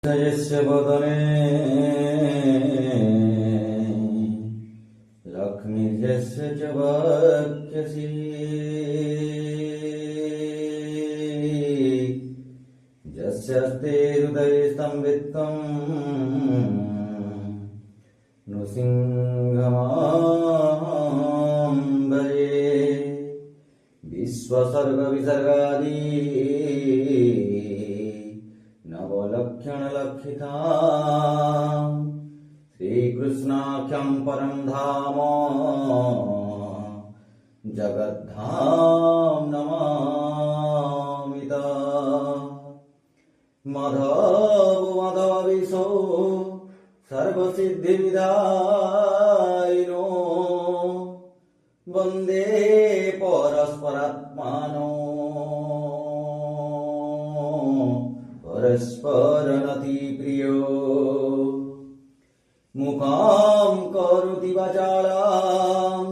यस्य वदने लक्ष्मीर्यस्य च वक्यसि यस्यास्ते हृदये संवित्तं नृसिंहमां भजे। विश्वसर्गविसर्गादि नवलक्षणलक्षिता श्रीकृष्णाख्यं परं धाम जगद्धाम नमामि तं। माधवविशो सर्वसिद्धिविदायिनो वन्दे परस्परात्मानो परस्परनतिप्रियो। मुखां करोति वाचालं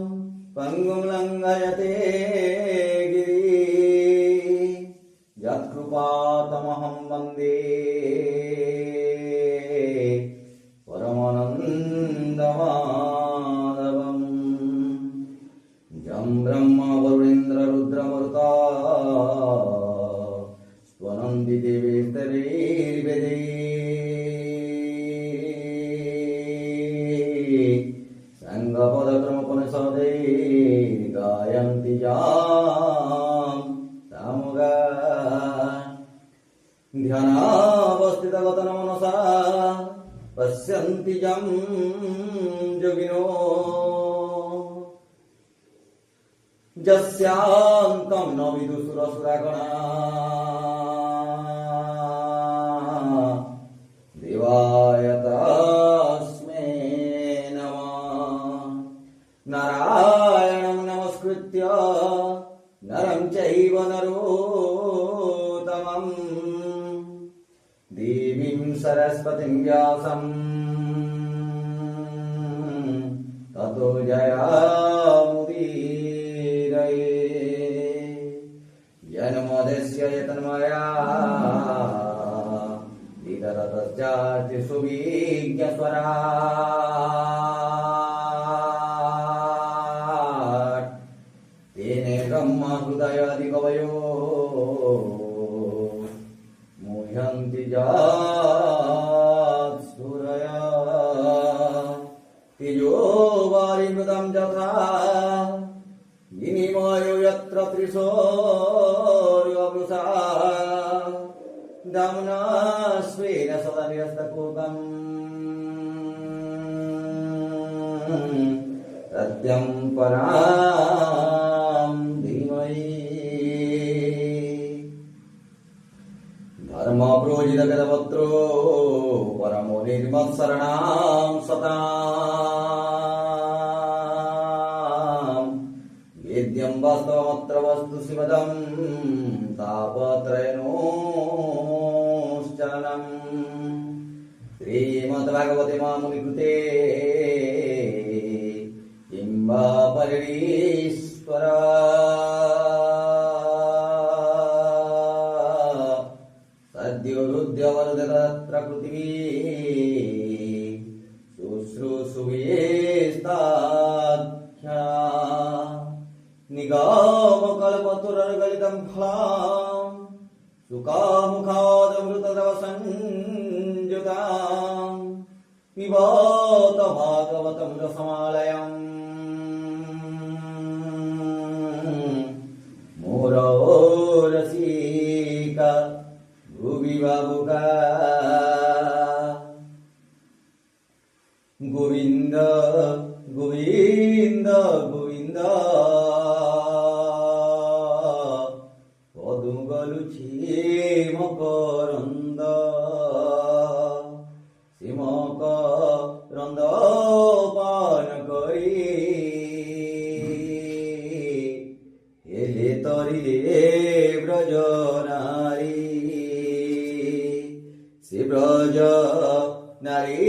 पङ्गुं लङ्घयते गिरिं यत्कृपातमहं वन्दे परमानन्दमाधवम्। यं ब्रह्मा वरुणेन्द्ररुद्रमरुता स्वनन्ति देवेतरैर्वेदैः गायन्ति यां सामुगा। ध्यानावस्थितगतमनसा पश्यन्ति यं योगिनो यस्यान्तं न विदुषुरसुरगणा। देवाय तस्मै नमः। नारायणं नमस्कृत्य नरं चैव नरोत्तमं देवीं सरस्वतीं व्यासं ततो जयामुदीरये। जन्मोदस्य यतन्मया विदरतश्चार्ति सुविज्ञस्वरा। तेने ब्रह्महृदयादिकवयो मुह्यन्ति यत्सूरया। तेजो वारिमृतं यथा विनिमयो यत्र त्रिशूर्यवृषा। दाम्ना स्वेन सदा निरस्तकुहकम् सत्यं परां धीमहि। धर्मप्रोजितगतपत्रो परमो निर्मत्सरणां सतां। वेद्यं वास्तवमत्र वस्तु शिवदं तापत्रयणोश्चरणम्। श्रीमद्भागवते महामुनिकृते किंवा परिणीश्वरा। सद्योरुद्यवरुदत्र पृथिवी शुश्रूषुवेस्ताख्या। निगमकल्पतरुर्गलितं फलं सुखामुखादमृतद्रवसंयुतां। पिबत भागवतं रसमालयम् मोरो रसिका भुवि बाबुका। गोविंद गोविंद गोविंद पदुगलुछि मकरंद। सिमकरंद पान करी एले तरिले ब्रज नारी। से ब्रज नारी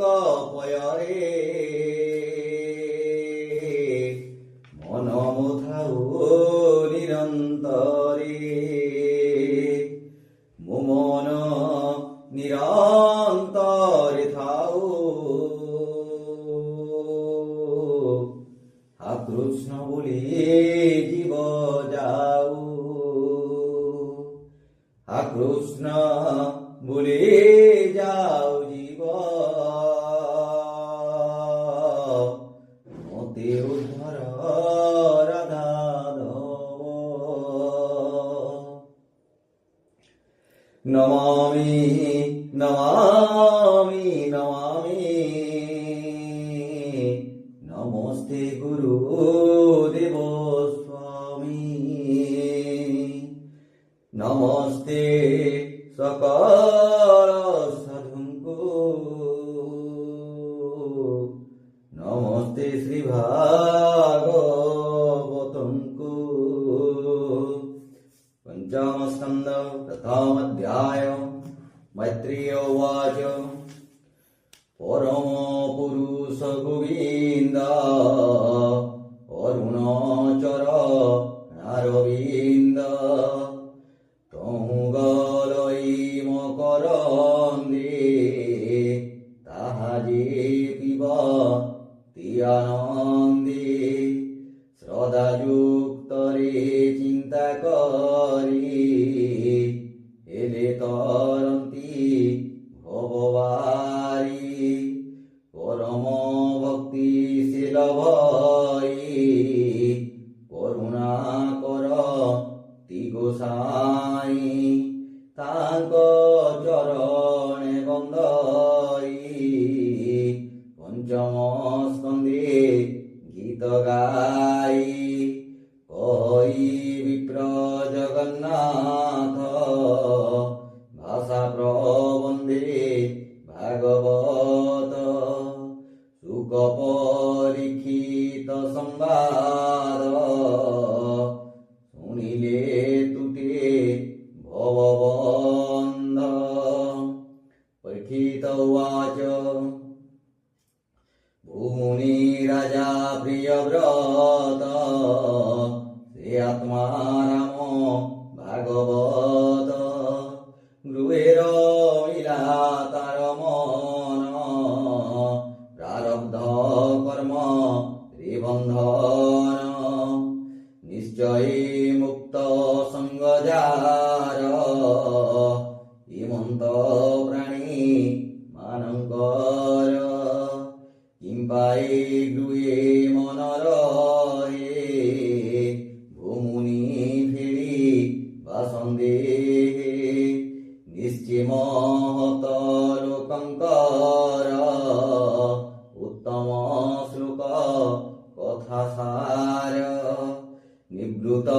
पयरे मन मुथाऊ निरंतरे। মো মন নির অন্তরে থাও কৃষ্ণ বলে জীব যাও কৃষ্ণ বলে যাও জীব মতে উদ্ধর রাধা ধব নমামি নমামি নমামি নমস্তে গুরু দেব স্বামী নমস্তে সকল সাধুଙ୍କୁ নমস্তে শ্রী ভাগবতଙ୍କୁ পঞ্চম স্কন্ধ প্রথম অধ্যায় मैत्रेय उवाच परम पुरुष गोविन्द अरुणाचर नारविन्द तंगलई मकरन्दे ताहा जे पिबति आनन्दे श्रद्धायुक्तरे चिन्ता करि एले तरन्ति भववारी परम भक्ति शील भई करुणा करति गोसाई तांक चरणे बंदई पंचम स्कंदे गीत गाई कई विप्र जगन्नाथ भाषा प्रबंधे भागवत सुख परीक्षित संवाद शुणिले तुटे भवबंध परीक्षित उवाच भूमुनि राजा प्रियव्रत से आत्मा राम भागवत गृहेर मिला तार मन प्रारब्ध कर्म रे बंधन निश्चय मुक्त संग जार हिमंत प्राणी मानंकर किंपाए गृहे मन रहे भूमुनि फेरी बासंदे निश्चिमहत लोकंकर उत्तम श्लोक कथासार निवृत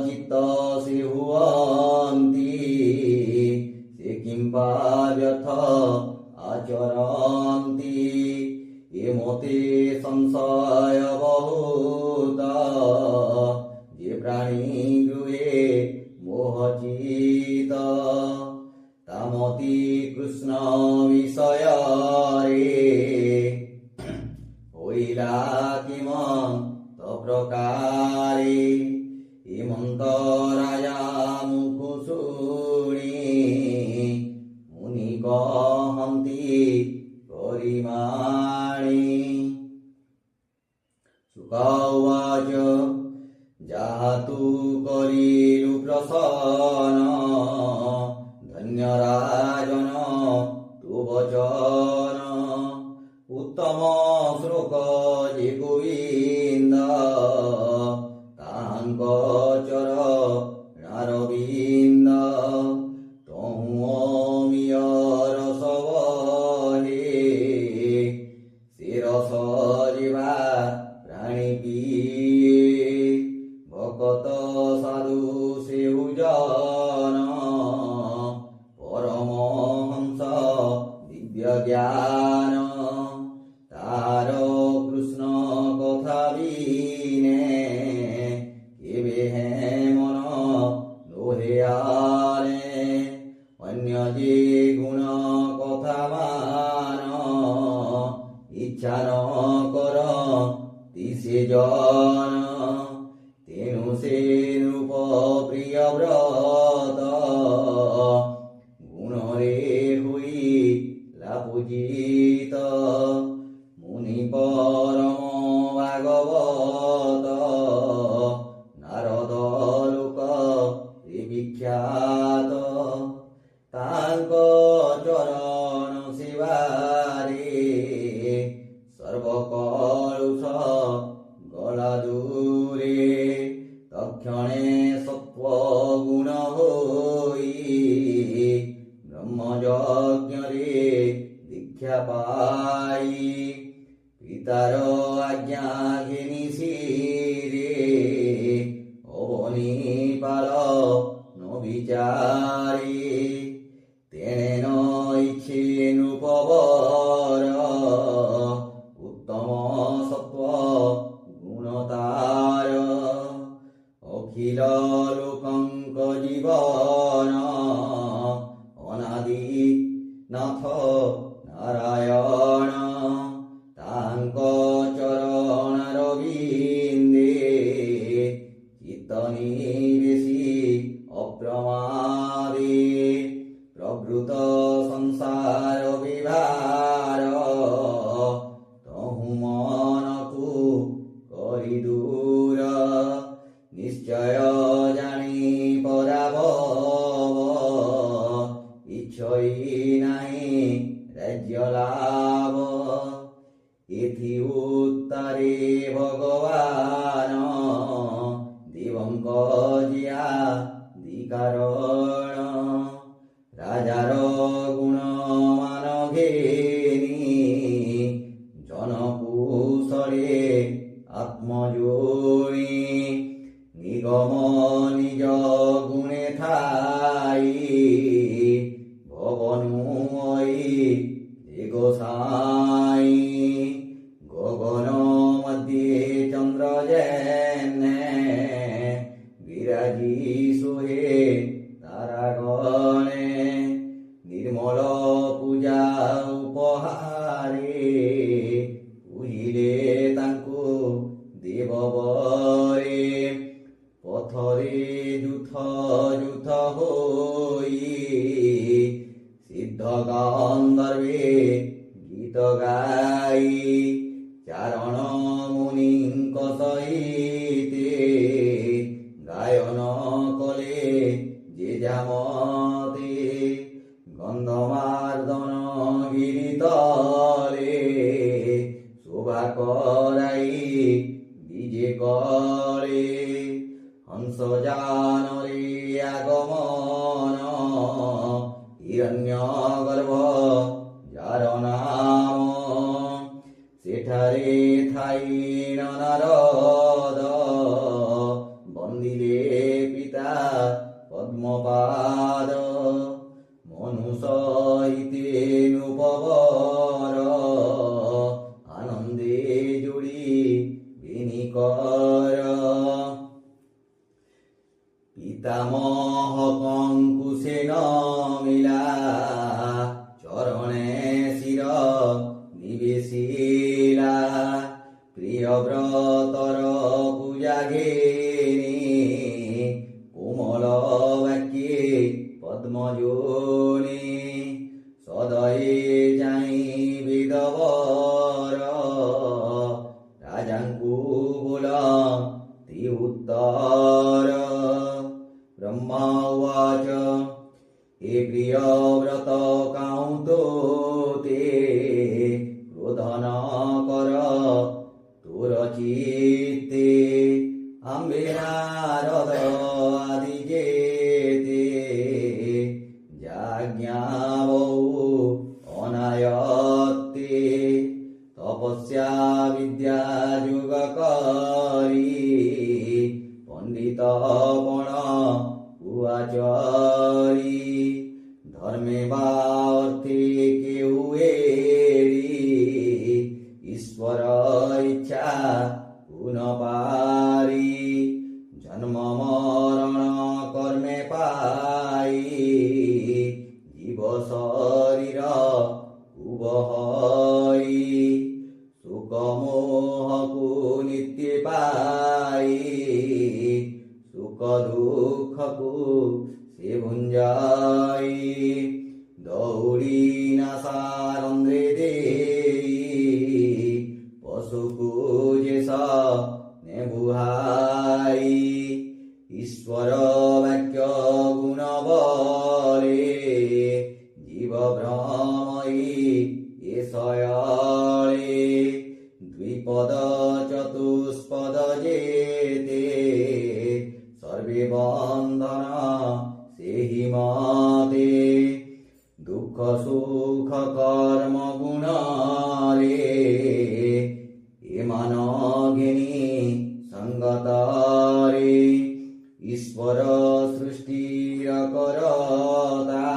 चित्त से हुअन्ति से किंपा व्यथ आचरन्ति ये मते संशय बहुत ये प्राणी गृहे मोहचित तामति कृष्ण विषय रे होइला किमंत प्रकारे हिमंत राजा मुख शुणी मुनि कहन्ति परिमाणी सुख उवाच ଯାହା ତୁ କରିଲୁ ପ୍ରସନ୍ନ ଧନ୍ୟ ରାଜନ ତୁ ବଚନ ଉତ୍ତମ ଶ୍ଲୋକ ଯେ ଗୋବିନ୍ଦ ତାହାଙ୍କ ଚରଣାରବିନ୍ଦ ତହୁଁ ଅମିୟ ରସ ବହେ ସେ ରସ ଯିବା ପ୍ରାଣୀ ପିଏ ভকত সাধু সেউজন পরমহংস দিব্য জ্ঞান তার কৃষ্ণ কথা বিনে কেবে হে মন লোহে আনে অন্য যে গুণ কথা মান ইচ্ছা ন কর তিসে জন तेनु से रूप प्रिय व्रत गुण रे हुई ପୂଜିତ ମୁନି ପରମ ଭାଗବତ ନାରଦ ଲୋକ ବିଖ୍ୟାତ ତାଙ୍କ ଚରଣ ସେବାରେ ସର୍ବକଳୁଷ ଗଲା ଦୂରେ ତକ୍ଷଣେ ସତ୍ୱ ଗୁଣ ହୋଇ ବ୍ରହ୍ମଯଜ୍ଞରେ ଦୀକ୍ଷା ପାଇ ପିତାର ଆଜ୍ଞା ଘେନି ଶିରେ ଅବନି ପାଳ ନ ବିଚାରି ତେଣେ ନ ଇଚ୍ଛେ ନୃପବର ଉତ୍ତମ ସତ୍ୱ ଗୁଣ ତାର ଅଖିଳ ଲୋକଙ୍କ ଜୀବନ ଅନାଦି ନାଥ ନାରାୟଣ ତାଙ୍କ ଚରଣର ବିନ୍ଦେ ଚିତ୍ତ ନିବେଶି ଅପ୍ରମାଦେ ପ୍ରବୃତ ସଂସାର ବିଭାର ତହୁଁ ମନକୁ କରି ଦୂର ନିଶ୍ଚୟ ଜାଣି ପରାଭବ ଇଚ୍ଛଇ ନାହିଁ ରାଜ୍ୟ ଲାଭ ଏଥି ଉତ୍ତାରେ ଭଗବାନ ଦେବଙ୍କ ଜିଆ ଦିକାରଣ ରାଜାର ଗୁଣ ମାନ ଘେନି ଜନକୁଶଳେ ଆତ୍ମଜୋଣି ନିଗମ ନିଜ ଗୁଣେ ଥାଇ ଭବନୁମୟୀ ଗୋସାଇ ଗଗନ ମଧ୍ୟରେ ଚନ୍ଦ୍ର ଯେନେ ବିରାଜି ସୁହେ ତାରାଗଣେ ନିର୍ମଳ ପୂଜା ଉପହାରେ ପୂଜିଲେ ତାଙ୍କୁ ଦେବବରେ ପଥରେ ଯୁଥ ଯୁଥ ହୋଇ ସିଦ୍ଧ ଗନ୍ଧର୍ବେ ଗୀତ ଗାଇ ଚାରଣ ମୁନିଙ୍କ ସହିତେ ଗାୟନ କଲେ ଯେ ଯାମତେ ଗନ୍ଧମାର୍ଦ୍ଦନ ଗିରି ତଳେ ଶୋଭା କରାଇ ବିଜେ କଳେ ହଂସ ଜାନରେ আগমন হিরণ্য গর্ভ যার নাম সেঠারে থাই নারদ বন্দিলে পিতা পদ্মপাদ মনু সহিতে নৃপবর আনন্দে জুড়ি বিনিকর পিতামহ কঙ্কুসেন মিলা চরণে শির নিবেশিলা প্রিয়ব্রতর পূজা ঘেনি কোমল বাক্যে পদ্মজোনি সদয়ে যাই বেদবর রাজাঙ্কু ବୋଲନ୍ତି ଉତ୍ତର ବ୍ରହ୍ମା ଉବାଚ ଏ ପ୍ରିୟ ବ୍ରତ କାଉଁ ତୋତେ କ୍ରୋଧନ କର ତୋର ଚିତ୍ତେ ଆମ୍ବେ ନାରଦ ଆଦି ଯେତେ ଯାଜ୍ଞା ବହୁ ଅନାୟତ୍ତେ তপস্যা বিদ্যা যুগ করি পণ্ডিত বণ কুয়াচরি ধর্মে বা অর্থে কেউ এড়ি ঈশ্বর ইচ্ছা পুন পারি জন্ম মরণ কর্মে পাই জীব শরীর উবহই মোহকু নিত্য পাই সুখ দুঃখকু সে ভুঞ্জাই দৌড়ি নাসারন্দ্রে পরময়ী এষয়ালে দ্বিপদ চতুষ্পদ যেতে সর্বে বন্ধন সেহি মতে দুঃখ সুখ কর্ম গুণরে এমান ঘেনি সঙ্গতরে ঈশ্বর সৃষ্টির করতা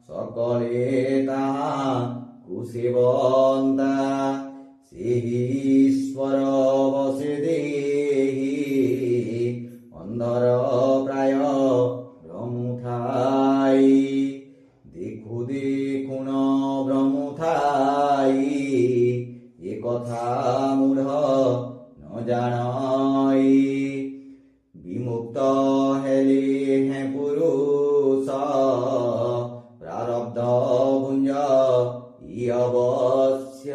সকলে তাহা কুসেবন্তা সেহি ঈশ্বর বসে দেহি অন্ধর প্রায় ব্রহ্মথাই দেখু দেখুন ব্রহ্মথাই এ কথা মূঢ় ন জানাই বিমুক্ত হেলে হে পুরুষ প্রারব্ধ ভুঞ্জ ই অবশ্য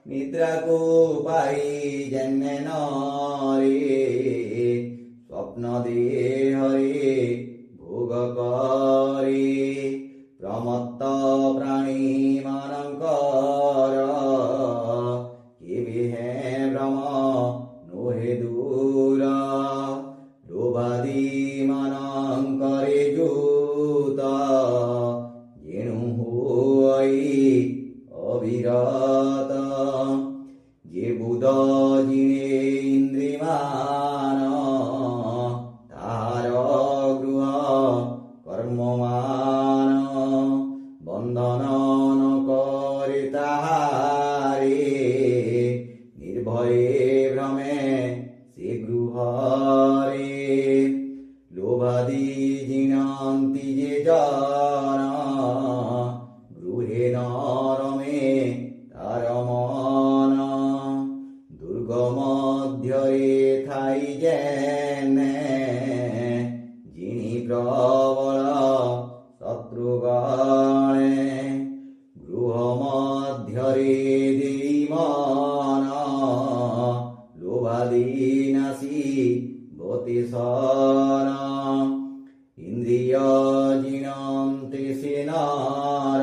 নিদ্রাকু পাই জন্মে নরে স্বপ্ন দেহরে ভোগ করে প্রমত্ত প্রাণী মানঙ্কর কেবে হে ভ্রম নোহে দূর লোভাদি মানঙ্করে যুত যেনু হই অবিরত যে বুধ জিনে ইন্দ্রিমান তাহার গৃহ কর্মমান বন্ধন ন করে তাহারে নির্ভয়ে ভ্রমে সে গৃহরে লোভাদি জিনন্তি যে জন গৃহে নরমে তার মন দুর্গমধ্যরে থাই যেনে যিনি প্রবল শত্রুগণে গৃহ মধ্যরে দেই মন লোভাদি নাসি বতি সন ইন্দ্রিয় জিনন্তে সে নর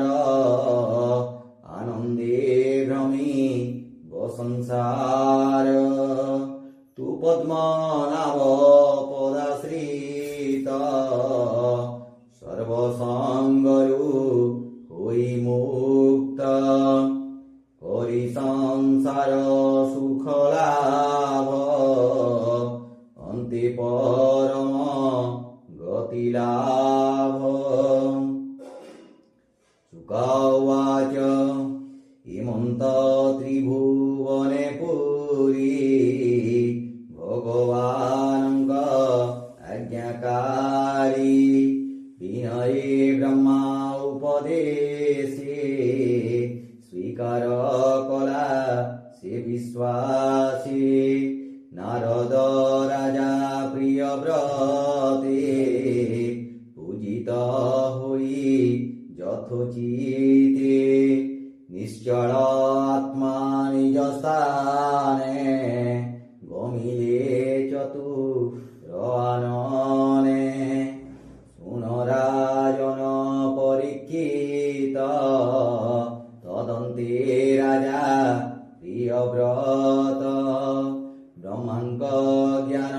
আনন্দে ভ্রমি সংসার তু পদ্মনাভ পদাশ্রিত সর্বসঙ্গরু হই মুক্ত করি সংসার সুখ লাভ অন্তে পরম গতি লাভ শুকাওয়াচ হিমন্ত ত্রিভুবনে পুরী ভগবানঙ্ক আজ্ঞাকারী বিনয়ে ব্রহ্মা উপদেশে স্বীকার কলা সে বিশ্বাসী নারদ রাজা প্রিয় ব্রতে পূজিত হই যথোচিতে নিশ্চল আত্মা নিজ স্থানে গমিলে চতুর আননে সুনরাজন পরীক্ষিত তদন্তে রাজা প্রিয়ব্রত ব্রহ্মাঙ্ক জ্ঞান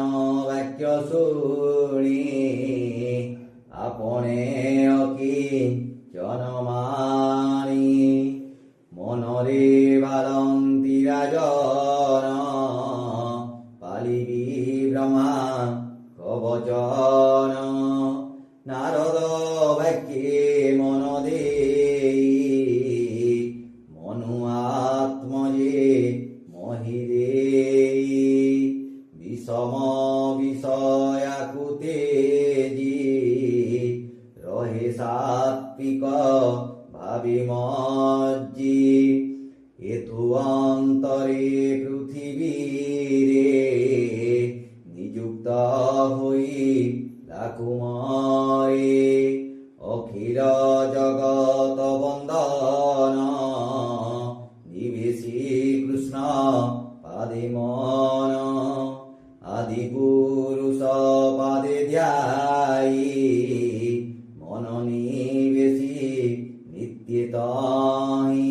বাক্য শুনি আপনে অকিঞ্চনমানি মনরে বালন্তি রাজন পালিবি ব্রহ্মা কবচন নারদ বাক্যে মন দেই মনু আত্মজে মহি দেই বিষম বিষয়াকুতেজি রহে সাত্বিক ভাবি মজ্জি এতু অন্তরে পৃথিবীরে নিযুক্ত হই লাকুময়ে অখিল জগত বন্দন নিবেশি কৃষ্ণ পাদে মন আদি পুরুষ পাদে ধ্যায়ী মন নিবেশি ଇତ୍ୟେତାହି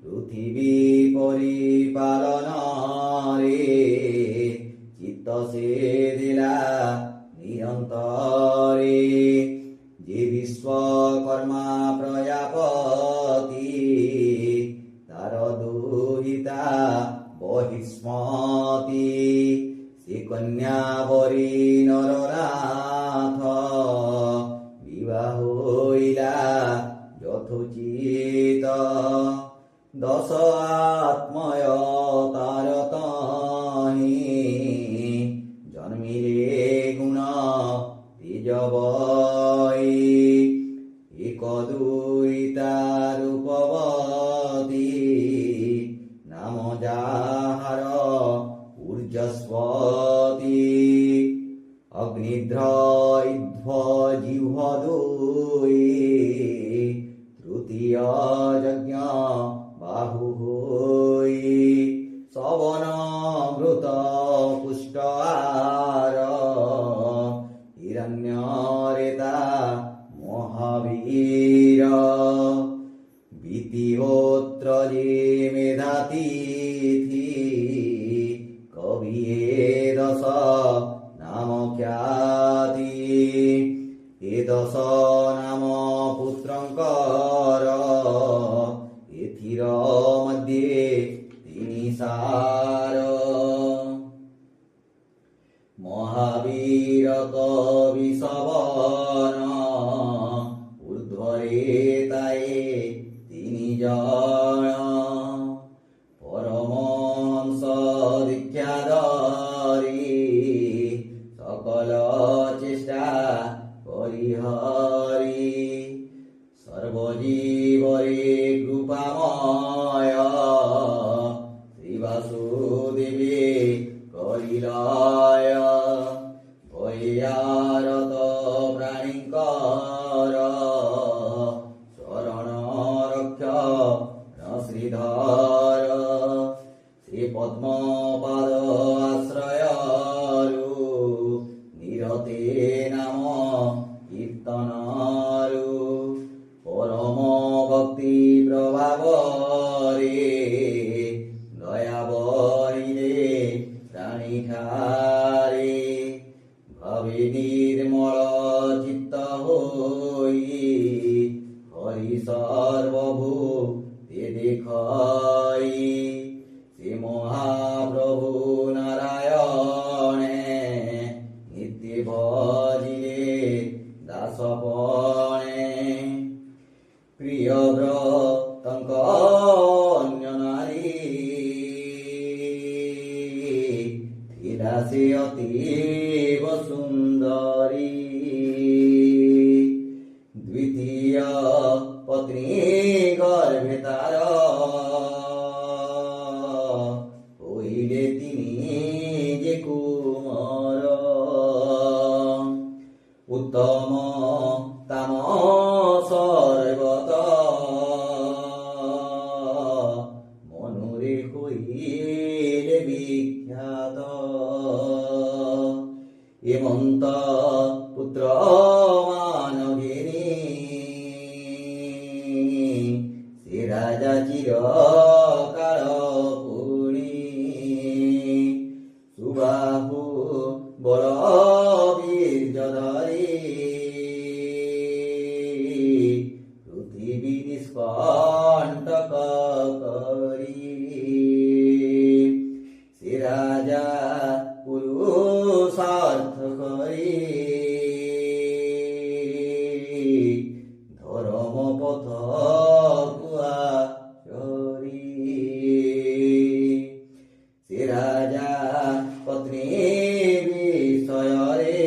ପୃଥିବୀ ପରିପାଳନରେ ଚିତ୍ତ ସେ ଦିଲା ନିରନ୍ତରେ ଯେ ବିଶ୍ୱକର୍ମା ପ୍ରଜାପତି ତାର ଦୁହିତା ବହିଷ୍ମତି ସେ କନ୍ୟା ବରୀ ନରନାଥ ବିବାହ ହୋଇଲା ଯଥୋଚିତ ଦଶ ଆତ୍ମୟ ତାର ତହିଁ ଜନ୍ମିଲେ ଗୁଣ ତେଜବଇ ଏକ ଦୁରିତା ରୂପବତୀ ନାମ ଯାହାର ଊର୍ଜସ୍ୱତୀ ଅଗ୍ନିଧ୍ର ଇଧ୍ୱ ଜିହ୍ୱ ଦୁଇ ତୃତୀୟ ଯଜ୍ଞ ବାହୁ ହୋଇ ସବନ ମୃତ ପୁଷ୍ଟ ଆର ହିରଣ୍ୟରେତା ମହାବୀର ବିତିହୋତ୍ର ଯେ মেধাতিথি কবি এ দশ নাম খ্যাতি এ দশ নাম পুত্রঙ্কর এথির মধ্যে তিনি সার মহাবীর কবি সবন ঊর্ধ্বরে তায়ে তিনি জন পরমহংস দীক্ষা ধরি সকল চেষ্টা পরিহরি সর্বজীবরে কৃপাময় শ্রী বাসুদেবে করিলয় ভয়ারত প্রাণীঙ্কর শরণ রক্ষ শ্রীধর শ্রী পদ্মপাদ আশ্রয়রু নিরতে নাম কীর্তনরু পরম ভক্তি প্রভাবরে দয়া বরিলে প্রাণী ঠারে ভাবে নির্মল চিত্ত হই হরি সর্বভূ তে দেখাই শ্রী মহাপ্রভু নারায়ণে নিত্য ভজিলে দাসপণে প্রিয় ব্রতঙ্ক অন্য নারী ଥିଲା ସେ ଅତୀବ ସୁନ୍ଦରୀ ଦ୍ୱିତୀୟ ପତ୍ନୀ ଗର୍ଭେ ତାର ହୋଇଲେ তিনি যে কুমার উত্তম তামস সর্বত মনুরে হইলে বিখ্যাত হেমন্ত পুত্র মানঘিনী সে রাজা চিরকাল পুণী সুবাহু বড় বীর্য ধরি পৃথিবী নিষ্কণ্টক করি সে রাজা পুরুষার্থ করি ধর্ম পথ কুয়া চরি সে রাজা পত্নী বিষୟରେ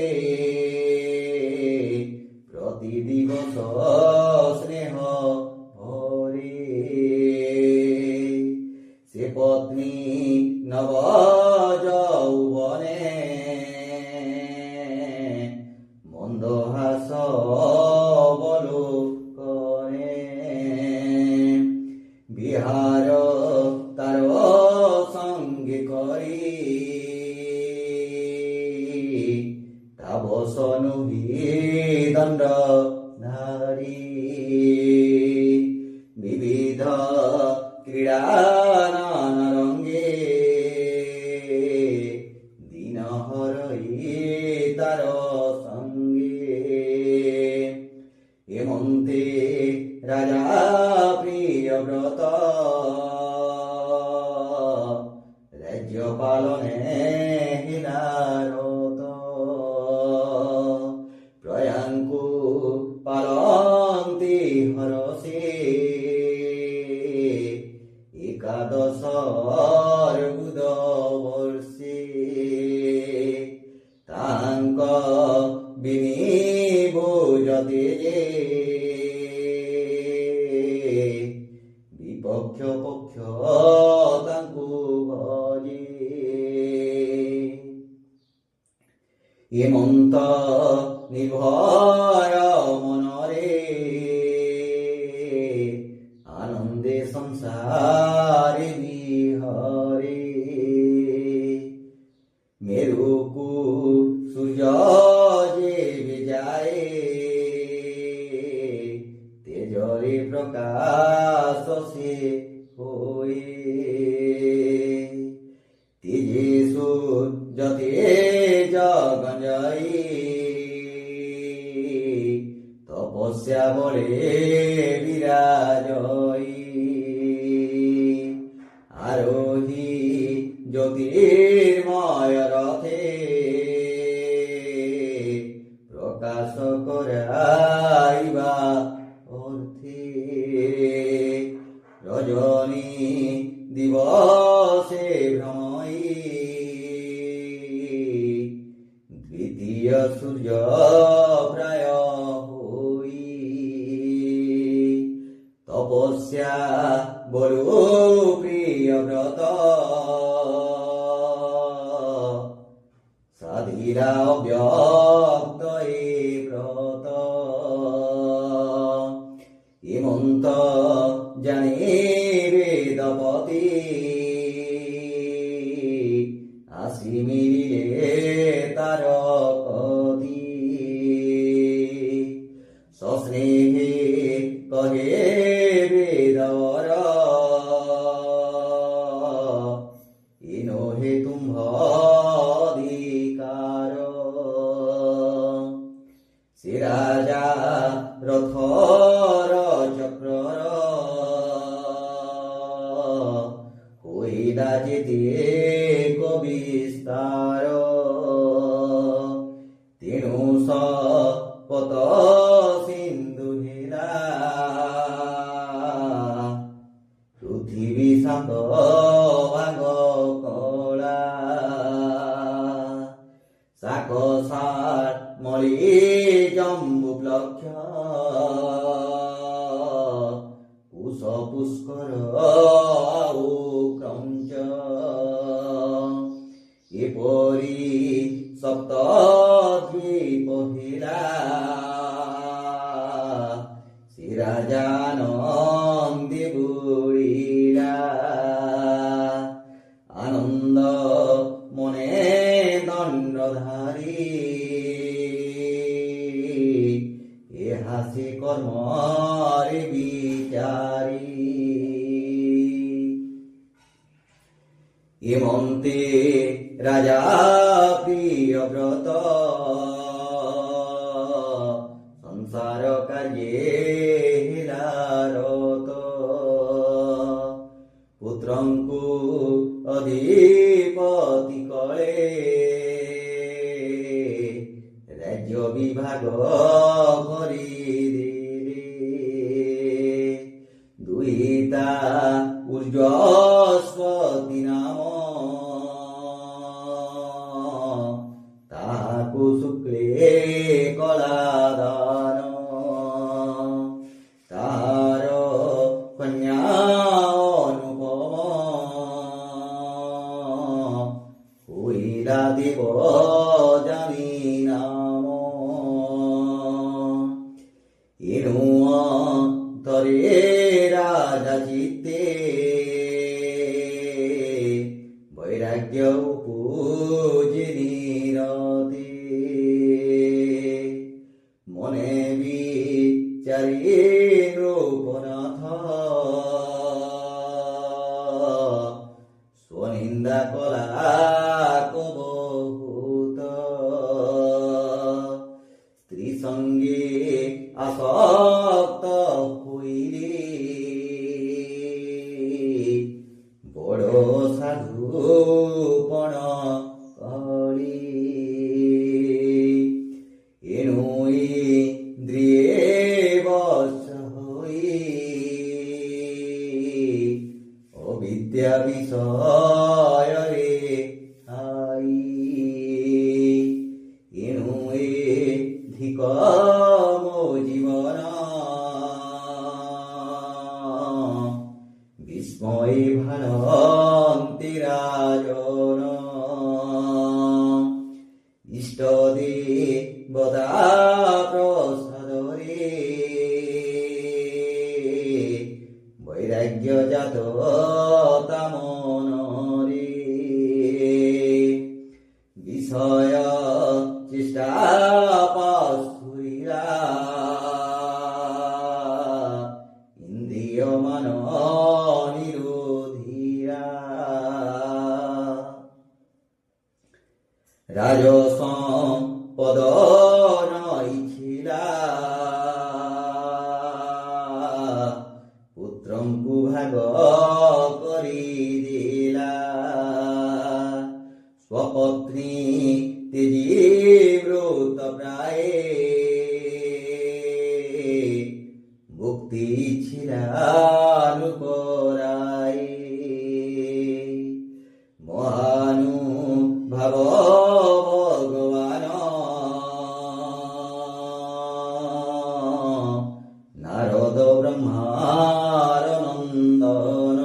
প্রতি দিবস স্নেহ ভরে সে পত্নী নব যৌবনে মন্দহাস অবলোকনে বিহার তার সঙ্গে করি তাবস নুহি দণ্ড ধারি প্রিয় ব্রত রাজ্য পালনে হিলারত প্রয়াঙ্কু পালন্তি হরসে একাদশর বুধবর্ষে ତାଙ୍କ ବିନିବୁ ଯଦି ଯେ ବିପକ୍ଷ ପକ୍ଷ ତାଙ୍କୁ ଭଜେ ହେମନ୍ତ ନିର୍ଭୟ ମନରେ ଆନନ୍ଦେ ସଂସାରେ ବିହରେ মেরুকু সূর্য যে বিজায়ে তেজরে প্রকাশ সে হয়ে তেজে সূর্য তেজ গঞ্জাই তপস্যা বলে বিরাজই আরোহী জ্যোতির্ময় রথে প্রকাশ করাইবা অর্থে রজনী দিবসে ভ্রমই দ্বিতীয় সূর্য প্রায় হই তপস্যা বড় প্রিয় ব্রত সাধিরা অব্যক্ত এ ব্রত হেমন্ত জানে বেদপতি আসি মিলিলে তার কতি সস্নেহে কহে বেদর ইনোহে তুম্ভ সে রাজা রথর চক্রর হইলা যেতে কবিস্তার তেণু শপথ সিন্ধু হেলা পৃথিবী শান্ত ভাগ কলা সাকসার মলি জম্বু প্লক্ষ কুশ পুষ্কর ক্রঞ্চ এপরি সপ্ত দ্বীপ হেলা সে রাজা নন্দী বুড়িলা আনন্দ মনে দণ্ডধারী এ হাসি কর্মরে বিচারী হেমন্তে রাজা প্রিয় ব্রত সংসার কার্যে হিলারত পুত্রଙ୍କୁ ଅଧିପତି କଳେ ରାଜ୍ୟ ବିଭାଗ କରିଦେଲେ ଦୁଇତା ଉର୍ଜସ୍ୱତୀ ନାମ ତାହାକୁ ଶୁକ୍ଲେ କଲା ଦାନ ତାହାର କନ୍ୟା দেব জানি নাম এনু তরে রাজা চিত্তে বৈরাগ্য উপজিনি রতে মনে বিচারি রূপনাথ স্বনিন্দা কলা স্ত্রী সঙ্গে আসক্ত হইলে વિદ્યા વિષય રે આઈ એનું એ ધિક મો જીવન વિસ્મય ભાનંતિ રાજન ইষ্ট দেবতা প্রসাদরে বৈরাগ্য জাত তামনরে বিষয় চেষ্টা পাশুইরা ইন্দ্রিয় মান নিরোধীরা রাজসম্পদ নইছিলা পুত্রଙ୍କୁ ভাগ କରିଦେଲା ସ୍ୱପତ୍ନୀ ତେଜି ବ୍ରତ ପ୍ରାୟ মুক্তি ছিলা লুকরায় মহানু ভাব ভগবান নারদ ব্রহ্মার নন্দন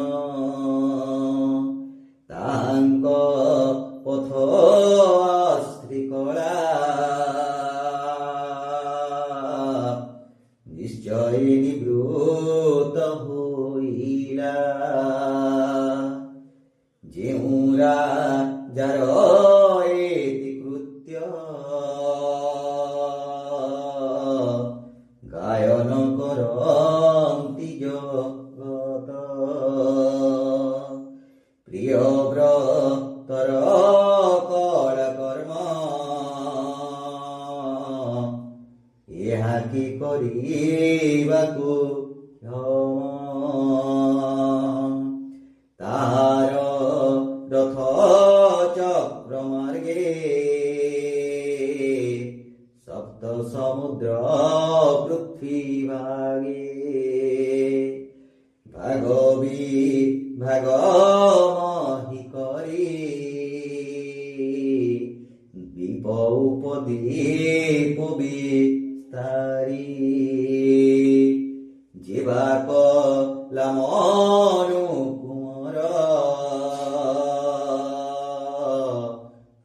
তাঙ্ক পথ আশ্রিকলা নিশ্চয় নিবৃত্ত হইলা ଯେଉଁ ରାଜାର ଏତି କୃତ୍ୟ ଗାୟନ କରନ୍ତି ଜଗତ ପ୍ରିୟ ବ୍ରତର କଳ କର୍ମ ଏହା କି କରିବାକୁ କ୍ଷମ ତାହାର ରଥ ଚକ୍ର ମାର୍ଗେ ସପ୍ତ ସମୁଦ୍ର ପୃଥ୍ୱୀ ଭାଗେ ଭାଗ ବିଭାଗ ମହି କରି ଦୀପ ଉପଦୀପ ବିସ୍ତାରି ଯିବା କଲା ମନୁ କୁମର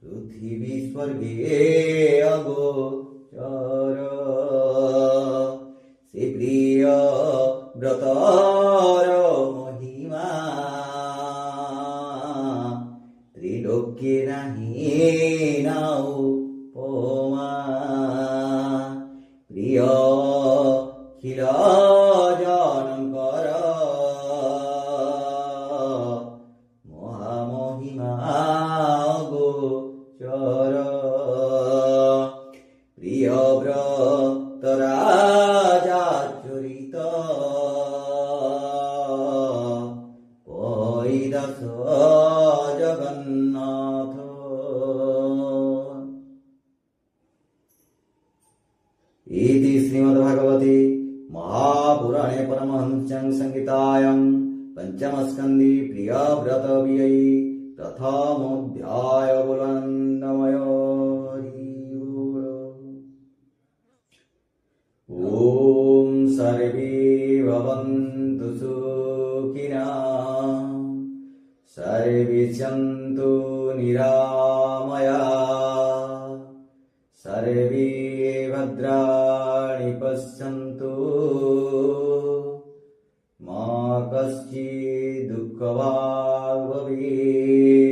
পৃথিবী স্বর্গে অগোচর সে প্রিয় ব্রতর মহিমা ত্রিলোকে নাহি নাও পমা প্রিয় খিল জনঙ্কর মহামহিমা গোচর প্রিয় ব্রত রাজা চরিত কৈলাস জগন্নাথ इति श्रीमद्भागवते महापुराणे परमहंस्यां संहितायां पंचमस्कन्धे प्रियव्रतविजयी प्रथमोऽध्याय बुलन्दमय ॐ सर्वे भवन्तु सुखिनः सर्वे सन्तु निरामया सर्वे भद्राणि पश्यन्तु मा कश्चित् दुःखभाग् भवेत्